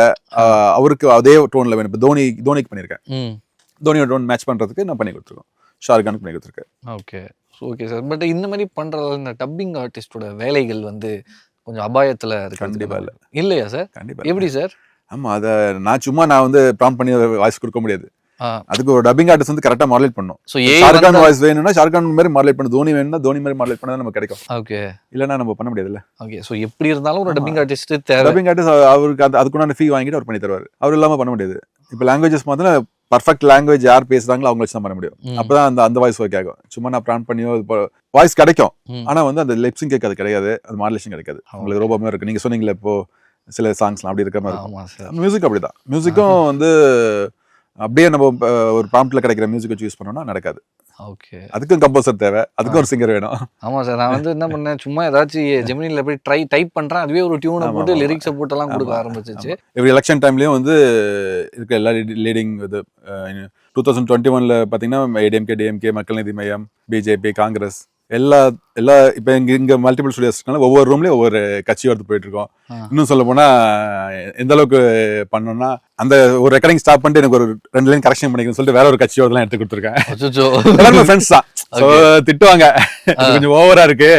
அவருக்கு அதே டோன்ல வேணும். இப்போ தோனிக்கு பண்ணியிருக்கேன். ம் தோனியோட டோன் மேட்ச் பண்றதுக்கு நான் பண்ணி கொடுத்துருக்கோம். ஷாருக்கானுக்கு பண்ணி கொடுத்துருக்கேன். Okay okay sir. பட் இந்த மாதிரி பண்றதால இந்த டப்பிங் ஆர்டிஸ்டோட வேலைகள் வந்து கொஞ்சம் அபாயத்துல இருக்கு. கண்டிப்பா இல்ல. இல்லையா சார்? கண்டிப்பா எப்படி சார்? ஆமா, அதை நான் வந்து ப்ராம்ப்ட் பண்ணி வாய்ஸ் கொடுக்க முடியாது. அதுக்கு ஒரு டப்பிங் ஆர்டிஸ்ட் வந்து கரெக்டா மாடலேட் பண்ணும். ஸோ ஷாருக்கான் வாய்ஸ் வேணும்னா ஷாருக்கான் மாதிரி மாடலேட் பண்ணு, தோனி வேணும்னா தோனி மாதிரி மாடலேட் பண்ணா நமக்கு கிடைக்கும். ஓகே இல்லைன்னா நம்ம பண்ண முடியாதுல்ல. ஓகே. ஸோ எப்படி இருந்தாலும் ஒரு டப்பிங் ஆர்டிஸ்ட் தேவை. டப்பிங் ஆர்டிஸ்ட் அவருக்கு அதுக்குண்டான ஃபீ வாங்கிட்டு அவர் பண்ணி தருவார். அவர் இல்லாம பண்ண முடியாது. இப்போ லாங்குவேஜஸ் பார்த்தா பர்ஃபெக்ட் லாங்குவேஜ் யார் பேசுறாங்களோ அவங்க வச்சு தான் பண்ண முடியும். அப்பதான் அந்த வாய்ஸ் ஒர்க் ஆகும். சும்மா நான் ப்ராம்ப்ட் பண்ணியோ வாய்ஸ் கிடைக்கும், ஆனா வந்து அந்த லிப்ஸிங் அது கிடையாது, அது மாடலேஷன் கிடைக்காது. உங்களுக்கு ரொம்ப இருக்கு. நீங்க சொன்னீங்களே இப்போ சில சாங்ஸ்லாம் அப்படி இருக்க மாதிரி இருக்கும். மியூசிக் அப்படிதான். மியூசிக்கும் வந்து அப்படியே நம்ம ஒரு ப்ராம்ப்ட்ல கிடைக்கிற மியூசிக் வச்சு யூஸ் பண்ணோம்னா நடக்காது. ஓகே. அதுக்கும் கம்போசர் தேவை, அதுக்கும் ஒரு சிங்கர் வேணும். ஆமா சார். நான் வந்து என்ன பண்ணேன், சும்மா ஏதாச்சும் ஜெமினில போய் டைப் பண்றேன், அதுவே ஒரு டியூனை போட்டு லிரிக்ஸை போட்டெல்லாம் கொடுக்க ஆரம்பிச்சிச்சு. எவ்ரி எலெக்ஷன் டைம்லயும் வந்து இருக்க எல்லா லீடிங் இது 2021ல பாத்தீங்கன்னா ஏடிஎம்கே, டிஎம்கே, மக்கள் நீதி மையம், பிஜேபி, காங்கிரஸ் எல்லா இப்ப இங்க மல்டிபிள் ஸ்டுடியோஸ் இருக்கனால ஒவ்வொரு ரூம்லயும் ஒவ்வொரு கட்சி எடுத்து போயிட்டு இருக்கோம். இன்னும் சொல்ல போனா எந்த அளவுக்கு பண்ணோம்னா அந்த ஒரு ரெக்கார்டிங் ஸ்டாப் பண்ணிட்டு எனக்கு ஒரு 2 லைன் கரெக்ஷன் பண்ணிக்கணும்னு சொல்லிட்டு வேற ஒரு கட்சியோட எடுத்து கொடுத்துருக்கேன். எல்லாருமே ஃப்ரெண்ட்ஸ் தான். திட்டுவாங்க, கொஞ்சம் ஓவரா இருக்கு,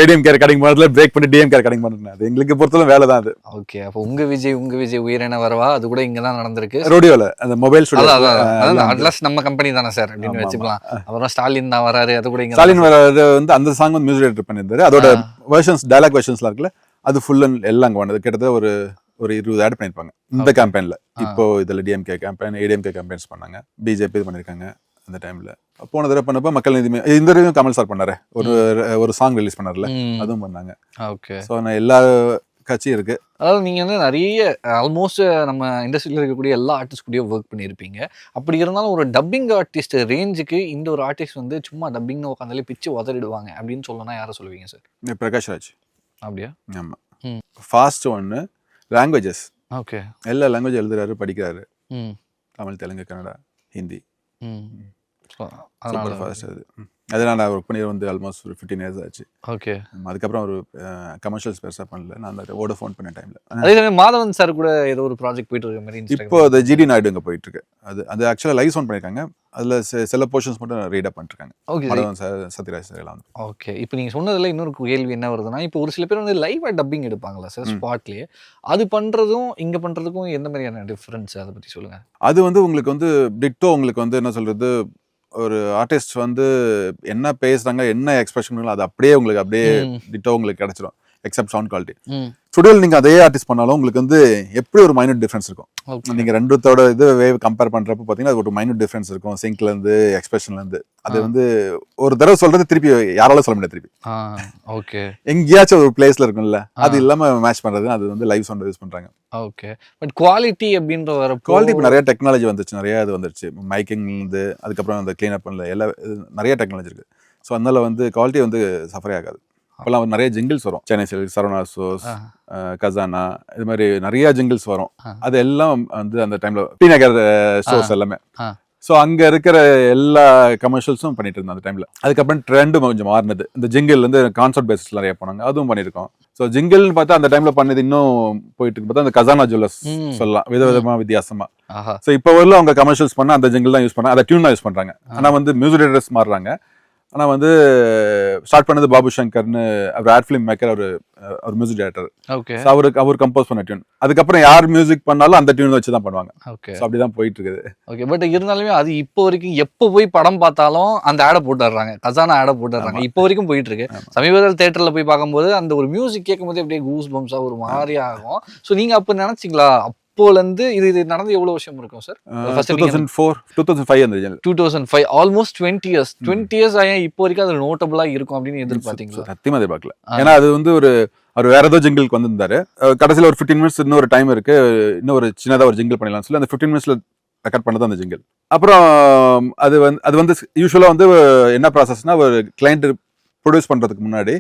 ஏடிஎம்கே ரெக்கார்டிங் பண்ணதுல பிரேக் பண்ணி டிஎம்கே ரெக்கார்டிங் பண்ணுறேன். அது எங்களுக்கு பொறுத்தவரை வேலை தான் அது. ஓகே. அப்போ உங்க விஜய் உயிரென வரவா அது கூட இங்க தான் நடந்திருக்கு. ரோடியோல அந்த மொபைல் ஸ்டுடியோ. அட்லஸ் நம்ம கம்பெனி தானே சார் அப்படின்னு வச்சுக்கலாம். அப்புறம் ஸ்டாலின் தான் வராரு, அது கூட ஸ்டாலின் வராது வந்து அந்த சாங் வந்து மியூசிக் டைரக்டர் பண்ணியிருந்தாரு. அதோட வெர்ஷன்ஸ் டயலாக் வெர்ஷன்ஸ்லாம் இருக்குல்ல, அது ஃபுல் அண்ட் எல்லாம் அங்கே வந்தது. கிட்டத்தட்ட ஒரு 20 ஆட் பண்ணியிருப்பாங்க இந்த கேம்பெயின்ல. இப்போ இதுல டிஎம்கே கேம்பெயின், ஏடிஎம்கே கேம்பெயின்ஸ் பண்ணாங்க, பிஜேபி இது பண்ணியிருக்காங்க அந்த டைம்ல. போன தடவை பண்ணப்ப மக்கள் நீதி இந்த தடவையும் கமல் சார் பண்ணாரு, ஒரு சாங் ரிலீஸ் பண்ணார்ல, அதுவும் பண்ணாங்க. ஓகே. ஸோ நான் எல்லா கட்சியும் இருக்கு. அதாவது நீங்க வந்து நிறைய ஆல்மோஸ்ட் நம்ம இண்டஸ்ட்ரியில் இருக்கக்கூடிய எல்லா ஆர்டிஸ்ட் கூடயும் ஒர்க் பண்ணியிருப்பீங்க. அப்படி இருந்தாலும் ஒரு டப்பிங் ஆர்டிஸ்ட் ரேஞ்சுக்கு இந்த ஒரு ஆர்டிஸ்ட் வந்து சும்மா டப்பிங் உட்காந்தாலே பிச்சு உதறிடுவாங்க அப்படின்னு சொல்லணும்னா யாரை சொல்லுவீங்க சார்? பிரகாஷ் ராஜ். அப்படியா? ஆமா. ஃபாஸ்ட் ஒன்று, லாங்குவேஜஸ் ஓகே, எல்லா லாங்குவேஜ் எழுதுறாரு, படிக்கிறாரு. தமிழ், தெலுங்கு, கன்னடா, ஹிந்தி. அதனால ஃபாஸ்ட் அதெல்லாம் நான் ஒர்க் பண்ணி வந்து ஆல்மோஸ்ட் ஒரு 15 இயர்ஸ் ஆச்சு. ஓகே. அதுக்கப்புறம் ஒரு கமர்ஷியல்ஸ் பெருசாக பண்ணல. நான் அந்த வோடஃபோன் பண்ண டைம்ல. அதே சமயம் மாதவன் சார் கூட ஏதோ ஒரு ப்ராஜெக்ட் போயிட்டு இருக்க மாதிரி இப்போ அது ஜிடி நாயுடு இங்கே போயிட்டு இருக்கு. அது ஆக்சுவலாக லைவ் சவுண்ட் பண்ணியிருக்காங்க. அதில் சில போர்ஷன்ஸ் மட்டும் ரீட் அப் பண்ணிருக்காங்க. மாதவன் சார், சத்யராஜ் சார் எல்லாம். ஓகே. இப்போ நீங்கள் சொன்னதில் இன்னொரு கேள்வி என்ன வருதுன்னா, இப்போ ஒரு சில பேர் வந்து லைவாக டப்பிங் எடுப்பாங்களா சார் ஸ்பாட்லேயே? அது பண்ணுறதும் இங்கே பண்ணுறதுக்கும் எந்த மாதிரியான டிஃப்ரென்ஸ், அதை பற்றி சொல்லுங்கள். அது வந்து உங்களுக்கு வந்து டிட்டோ உங்களுக்கு வந்து என்ன சொல்கிறது, ஒரு ஆர்டிஸ்ட் வந்து என்ன பேசுறாங்க என்ன எக்ஸ்பிரஷன் அது அப்படியே உங்களுக்கு அப்படியே டிட்டோ உங்களுக்கு கிடைச்சிடும் எக்ஸப்ட் சவுண்ட் குவாலிட்டி. ஸ்டுடியோவில் நீங்கள் அதே ஆர்டிஸ்ட் பண்ணாலும் உங்களுக்கு வந்து எப்படி ஒரு மைனூட் டிஃப்ரென்ஸ் இருக்கும். நீங்கள் ரெண்டுத்தோட இது வேவ் கம்பேர் பண்ணுறப்ப பார்த்தீங்கன்னா அது ஒரு மைனூட் டிஃப்ரென்ஸ் இருக்கும் சிங்க்லேருந்து எக்ஸ்பிரஷன்லேருந்து. அது வந்து ஒரு தடவை சொல்றது திருப்பி யாராலும் சொல்ல முடியாது திருப்பி. ஓகே, எங்கேயாச்சும் ஒரு பிளேஸ்ல இருக்கும்ல, அது இல்லாமல் மேட்ச் பண்ணுறது அது வந்து லைவ் சவுண்ட் யூஸ் பண்ணுறாங்க. ஓகே, பட் குவாலிட்டி அப்படின்ற வர குவாலிட்டி இப்போ நிறைய டெக்னாலஜி வந்துச்சு, நிறைய இது வந்துருச்சு. மைக்கிங்லேருந்து அதுக்கப்புறம் அந்த கிளீன் அப்ல எல்லா நிறைய டெக்னாலஜி இருக்குது. ஸோ அதனால வந்து குவாலிட்டி வந்து சஃபரே ஆகாது. அப்போல்லாம் நிறைய ஜிங்கிள்ஸ் வரும், சென்னை சில்க், சரவணா ஸ்டோர்ஸ், கசானா, இது மாதிரி நிறைய ஜிங்கிள்ஸ் வரும். அது எல்லாம் வந்து அந்த டைம்ல டி நகர் ஸ்டோர்ஸ் எல்லாமே. ஸோ அங்கே இருக்கிற எல்லா கமர்ஷியல்ஸும் பண்ணிட்டு இருந்தோம் அந்த டைம்ல. அதுக்கப்புறம் ட்ரெண்டும் கொஞ்சம் மாறினது. இந்த ஜிங்கிள் வந்து கான்சர்ட் பேசிஸ் நிறைய போனாங்க, அதுவும் பண்ணியிருக்கோம். ஸோ ஜிங்கிள்னு பார்த்தா அந்த டைம்ல பண்ணது இன்னும் போயிட்டு இருக்கு பார்த்தா அந்த கசானா ஜுவல்லர்ஸ் சொல்லலாம், விதவிதமா வித்தியாசமா. ஸோ இப்போ வரல அவங்க கமர்ஷியல்ஸ் பண்ண அந்த ஜிங்கிள் தான் யூஸ் பண்ணாங்க, அதை டியூன் தான் யூஸ் பண்றாங்க. ஆனால் வந்து மியூசிக் டைரக்டர்ஸ் மாறுறாங்க. ஆனால் வந்து ஸ்டார்ட் பண்ணது பாபு சங்கர்னு, அவர் ஆட் ஃபிலிம் மேக்கர், அவர் மியூசிக் டைரக்டர். ஓகே, அவர் கம்போஸ் பண்ண டியூன். அதுக்கப்புறம் யார் மியூசிக் பண்ணாலும் அந்த டியூன் வச்சு தான் பண்ணுவாங்க. ஓகே, அப்படிதான் போயிட்டு இருக்குது. ஓகே, பட் இருந்தாலுமே அது இப்போ வரைக்கும் எப்போ போய் படம் பார்த்தாலும் அந்த ஆடை போட்டுடுறாங்க, கசானா ஆடை போட்டுடுறாங்க. இப்போ வரைக்கும் போயிட்டு இருக்கு. சமீபத்தில் தேட்டரில் போய் பார்க்கும்போது அந்த ஒரு மியூசிக் கேட்கும் போது அப்படியே கூஸ் பம்ஸா ஒரு மாதிரி ஆகும். ஸோ நீங்க அப்போ நினைச்சிங்களா அப்போலேருந்து இது நடந்து எவ்வளவு வருஷம் இருக்கும் சார்? 2005 ஆல்மோஸ்ட் 20 இயர்ஸ் ஆயா இப்போ வரைக்கும் அது நோட்டபிளா இருக்கும் அப்படின்னு எதிர்பார்த்தீங்களா? சத்தியமா எதிர்பார்க்கல. ஏன்னா அது வந்து அவர் வேற ஏதோ ஜிங்கிளுக்கு வந்திருந்தாரு. கடைசியில் ஒரு 15 மினிட்ஸ் இன்னொரு டைம் இருக்கு, இன்னும் ஒரு சின்னதா ஒரு ஜிங்கிள் பண்ணலாம்னு சொல்லி அந்த 15 மினிட்ஸ்ல ரெக்கார்ட் பண்ணது அந்த ஜிங்கிள். அப்புறம் அது வந்து யூஸ்வலா வந்து என்ன ப்ராசஸ்னா, ஒரு கிளைண்ட் ப்ரொடியூஸ் பண்றதுக்கு முன்னாடி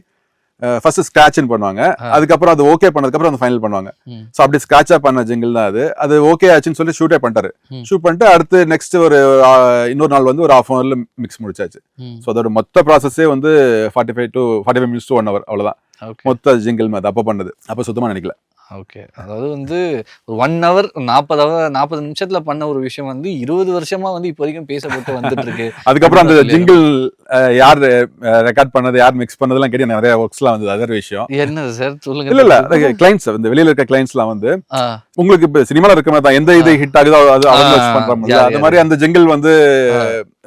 ஃபர்ஸ்ட் ஸ்கிராட்ச் பண்ணுவாங்க, அதுக்கப்புறம் அது ஓகே பண்ணதுக்கப்புறம் அந்த ஃபைனல் பண்ணுவாங்க. ஸோ அப்படி ஸ்கிராட்சா பண்ண ஜிங்கிள் தான் அது ஓகே ஆச்சுன்னு சொல்லி ஷூட்டே பண்ணிட்டாரு. ஷூட் பண்ணிட்டு அடுத்து நெக்ஸ்ட் ஒரு இன்னொரு நாள் வந்து ஒரு 1/2 hourல மிக்ஸ் முடிச்சாச்சு. ஸோ அதோட மொத்த ப்ராசஸே வந்து 45 minutes to 1 hour அவ்வளோதான் மொத்த ஜிங்கிள் அது அப்போ பண்ணது. அப்போ சுத்தமாக நினைக்கல. ஓகே, அதாவது வந்து ஒரு 1 hour 40 நிமிஷத்துல பண்ண ஒரு விஷயம் வந்து 20 வருஷமா வந்து இப்போ வரைக்கும் பேசப்பட்டு வந்துட்டு இருக்கு. அதுக்கப்புறம் அந்த ஜிங்கிள் யார் ரெக்கார்ட் பண்ணது, யார் மிக்ஸ் பண்ணதெல்லாம் கேட்டு நிறைய ஒர்க்ஸ்லாம் வந்து அதர் விஷயம். என்னது சார் சொல்லுங்க. இல்ல கிளைண்ட்ஸ் வந்து வெளியில இருக்க கிளைண்ட்ஸ்லாம் வந்து உங்களுக்கு இப்ப சினிமால இருக்க மாதிரி தான் எந்த இது ஹிட் ஆகுதோ அது அவங்க யூஸ் பண்றாங்க. அது மாதிரி அந்த ஜிங்கிள் வந்து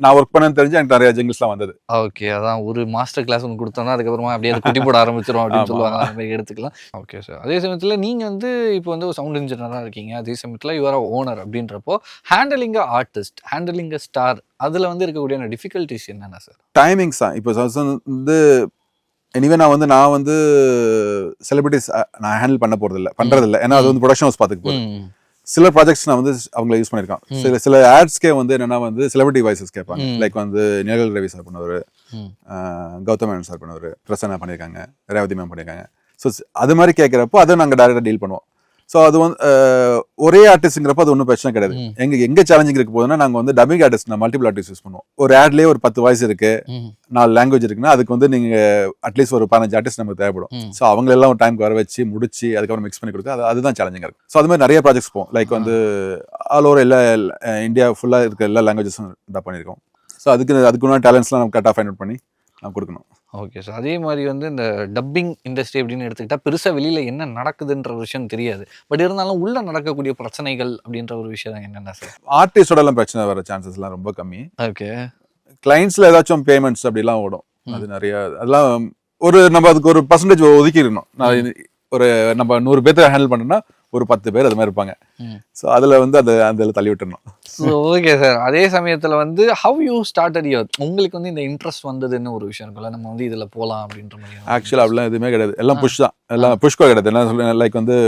நான் ஒர்க் பண்ணேன்னு தெரிஞ்சு எனக்கு நிறைய ஜிங்கிள்ஸ்லாம் வந்தது. ஓகே, அதான் ஒரு மாஸ்டர் கிளாஸ் ஒன்று கொடுத்தோம்னா அதுக்கப்புறமா அப்படியே குட்டி போட ஆரம்பிச்சிடும் அப்படின்னு சொல்லுவாங்க, அந்த மாதிரி எடுத்துக்கலாம். ஓகே சார், அதே சமயத்தில் நீங்கள் வந்து இப்போ வந்து ஒரு சவுண்ட் இன்ஜினியராக இருக்கீங்க, அதே சமயத்தில் யூஆர் ஓனர் அப்படின்றப்போ ஹேண்டலிங் ஆர்டிஸ்ட், ஹேண்டலிங் ஸ்டார், அதில் வந்து இருக்கக்கூடிய டிஃபிகல்ட்டிஸ் என்னென்ன சார்? டைமிங்ஸ் தான். இப்போ வந்து எனிவே நான் வந்து செலிபிரிட்டிஸ் நான் ஹேண்டில் பண்றதில்ல. ஏன்னா அது வந்து ப்ரொடக்ஷன் ஹவுஸ் பார்த்துக்கு போகுது. சில ப்ராஜெக்ட்ஸ் நான் வந்து அவங்களை யூஸ் பண்ணியிருக்கேன். சில ஆட்ஸ்க்கே வந்து என்னன்னா வந்து செலிபிரிட்டி வாய்ஸஸ் கேட்பாங்க. லைக் வந்து நீலகல் ரவி சார் பண்ணவர், கௌதம் மேனன் சார் பண்ணவர், பிரசன்னா பண்ணியிருக்காங்க, ரேவதி மேம் பண்ணியிருக்காங்க. ஸோ அது மாதிரி கேட்குறப்போ அதை நாங்கள் டேரெக்டாக டீல் பண்ணுவோம். ஸோ அது வந்து ஒரே ஆர்டிஸ்ட்ங்கிறப்ப அது ஒன்றும் பிரச்சனை கிடையாது. எங்கே சேலஞ்சிங் இருக்க போதுன்னா நாங்கள் வந்து dubbing artist multiple artist use பண்ணுவோம். ஒரு ஆட்லேயே ஒரு 10 வாய்ஸ் இருக்கு, 4 லாங்குவேஜ் இருக்குன்னா அதுக்கு வந்து நீங்கள் அட்லீஸ்ட் ஒரு 15 ஆர்டிஸ்ட் நமக்கு தேவைப்படும். ஸோ அவங்களெல்லாம் ஒரு டைம்க்கு வர வச்சு முடிச்சு அதுக்கப்புறம் மிக்ஸ் பண்ணி கொடுத்து அதுதான் சேலஞ்சிங்காக இருக்கும். ஸோ அது மாதிரி நிறைய ப்ராஜெக்ட்ஸ் போவோம். லைக் வந்து ஆல் ஓவர் எல்லா இந்தியா ஃபுல்லாக இருக்க எல்லா லாங்குவேஜஸும் இதாக பண்ணியிருக்கோம். ஸோ அதுக்குள்ள டேலண்ட்ஸ்லாம் நம்ம கரெக்டாக ஃபைண்ட் அவுட் பண்ணி நான் கொடுக்கணும். ஓகே சார், அதே மாதிரி வந்து இந்த டப்பிங் இண்டஸ்ட்ரி அப்படின்னு எடுத்துக்கிட்டால் பெருசாக வெளியில் என்ன நடக்குதுன்ற விஷயம் தெரியாது. பட் இருந்தாலும் உள்ளே நடக்கக்கூடிய பிரச்சனைகள் அப்படின்ற ஒரு விஷயம் என்னென்ன சார்? ஆர்டிஸ்டோடலாம் பிரச்சனை வர சான்சஸ்லாம் ரொம்ப கம்மி. ஓகே, கிளைண்ட்ஸில் ஏதாச்சும் பேமெண்ட்ஸ் அப்படிலாம் ஓடும். அது நிறைய அதெல்லாம் நம்ம அதுக்கு ஒரு பர்சன்டேஜ் ஒதுக்கிடணும். ஒரு நம்ம 100 பேர்த்த ஹேண்டில் பண்ணோம்னா ஒரு 10 பேர் அது மாதிரி இருப்பாங்க. ஸோ அதில் வந்து அதில் தள்ளி விட்டுறணும். ஸோ ஓகே சார், அதே சமயத்தில் வந்து ஹவ் யூ ஸ்டார்டட் யுவர், உங்களுக்கு வந்து இந்த இன்ட்ரெஸ்ட் வந்ததுன்னு ஒரு விஷயம் இருக்குல்ல, நம்ம வந்து இதில் போகலாம் அப்படின்ற மாதிரி? ஆக்சுவலாக அப்படிலாம் எதுவுமே கிடையாது, எல்லாம் புஷ் தான். எல்லாம் புஷ்கோ கிடையாது. என்ன சொல்லுவேன், லைக் வந்து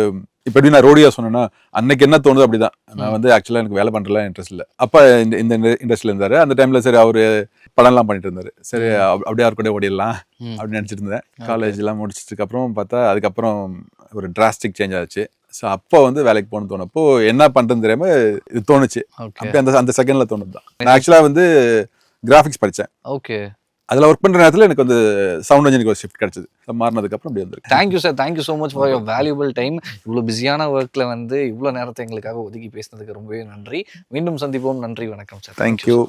இப்போ எப்படி நான் ரோடியா சொன்னேன்னா அன்னைக்கு என்ன தோணுது அப்படிதான். நான் வந்து ஆக்சுவலாக எனக்கு வேலை பண்ணுறதுலாம் இன்ட்ரெஸ்ட் இல்லை. அப்பா இந்த இண்டஸ்ட்ரியில் இருந்தார். அந்த டைமில் சரி அவர் படம்லாம் பண்ணிட்டு இருந்தார். சரி அப்படியே அவர் கூட ஓடிடலாம் அப்படின்னு நினச்சிட்டு இருந்தேன். காலேஜ்லாம் முடிச்சதுக்கு அப்புறம் பார்த்தா அதுக்கப்புறம் ஒரு டிராஸ்டிக் சேஞ்ச் ஆச்சு. ஸோ அப்போ வந்து வேலைக்கு போகணும்னு தோணப்போ என்ன பண்ணுறதுன்னு தெரியாம இது தோணுச்சு. அப்போ அந்த செகண்ட்ல தோணுது தான். நான் ஆக்சுவலாக வந்து கிராஃபிக்ஸ் படித்தேன். ஓகே, அதில் ஒர்க் பண்ணுற நேரத்தில் எனக்கு வந்து சவுண்ட் இன்ஜினியரிங் ஒரு ஷிஃப்ட் கிடைச்சது. மாறினதுக்கப்புறம் அப்படி வந்துருக்கு. Thank you sir, thank you so much for your valuable time. இவ்வளோ பிஸியான ஒர்க்கில் வந்து இவ்வளோ நேரத்தை எங்களுக்காக ஒதுக்கி பேசினதுக்கு ரொம்பவே நன்றி. மீண்டும் சந்திப்போம். நன்றி, வணக்கம் சார். தேங்க்யூ.